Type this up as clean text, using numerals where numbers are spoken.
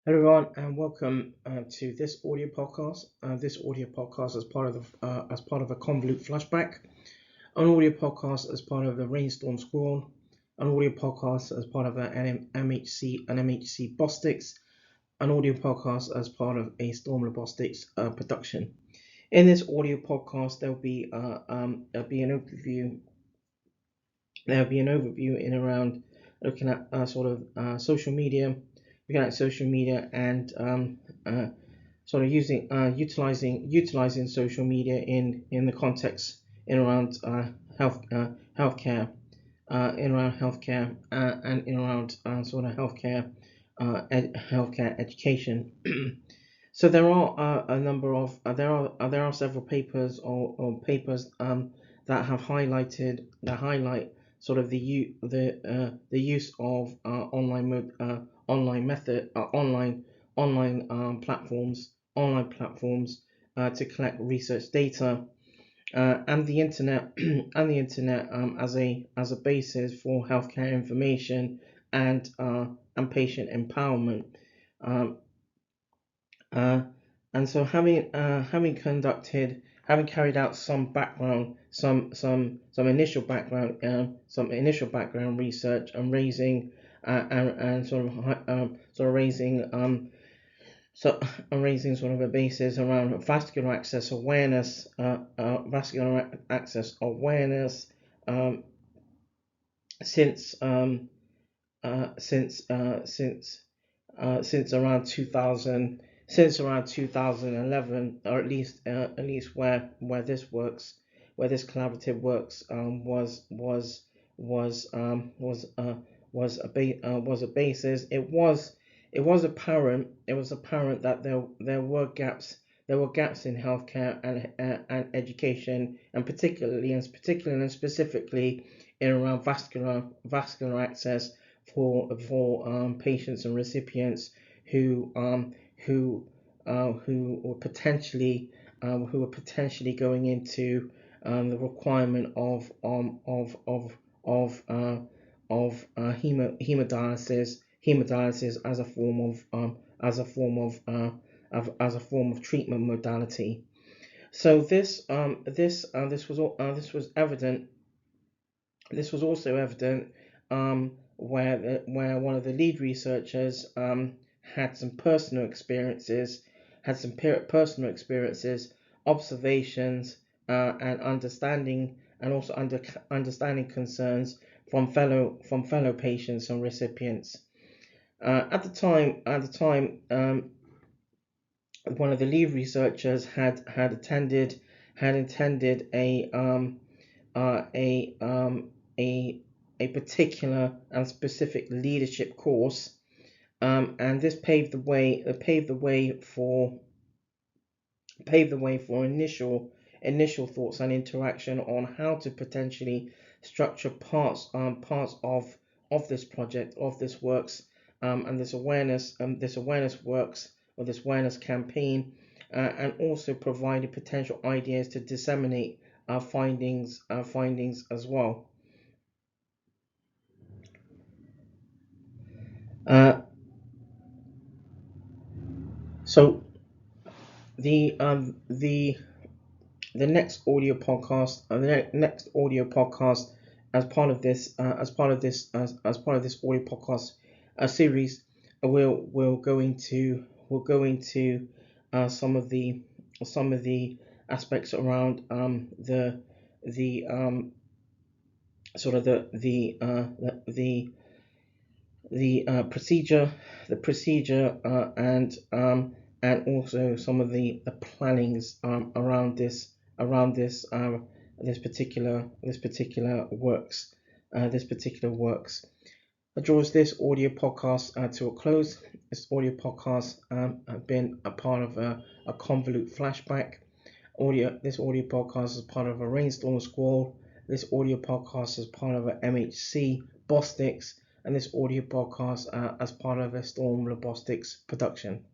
Hello everyone, and welcome to this audio podcast. This audio podcast is part of a Convolute FlashBack, an audio podcast as part of the RainZtorm Squal, an audio podcast as part of an MHC Bostics, an audio podcast as part of a Storm Robotics production. In this audio podcast, there'll be an overview. There'll be an overview in around looking at social media, and sort of utilizing social media in the context in around healthcare, and in around healthcare education. So there are a number of there are several papers or papers that have highlight sort of the use of online platforms to collect research data, and the internet as a basis for healthcare information and patient empowerment. Um, uh, and so having carried out some initial background research and raising and raising sort of a basis around vascular access awareness, um, since since around 2000, since around 2011, or at least where this collaborative works, was a basis. It was apparent that there were gaps in healthcare and education, and particularly and specifically in around vascular access for patients and recipients who were potentially going into the requirement of hemodialysis as a form of treatment modality. So this was also evident, where one of the lead researchers had some personal experiences, observations, and understanding concerns from fellow patients and recipients. At the time, one of the lead researchers had attended a a particular and specific leadership course, and this paved the way for initial thoughts and interaction on how to potentially structure parts of this project, of this works, and this awareness works, or this awareness campaign, and also provided potential ideas to disseminate our findings as well. Uh, so the next audio podcast, as part of this audio podcast series, we'll go into some of the aspects around the sort of the procedure, and also some of the plannings around this particular works. That draws this audio podcast to a close. This audio podcast have been a part of a Convolute flashback. This audio podcast is part of a RainZtorm Squal. This audio podcast is part of a MHC Bostics, and this audio podcast as part of a Storm Robotics production.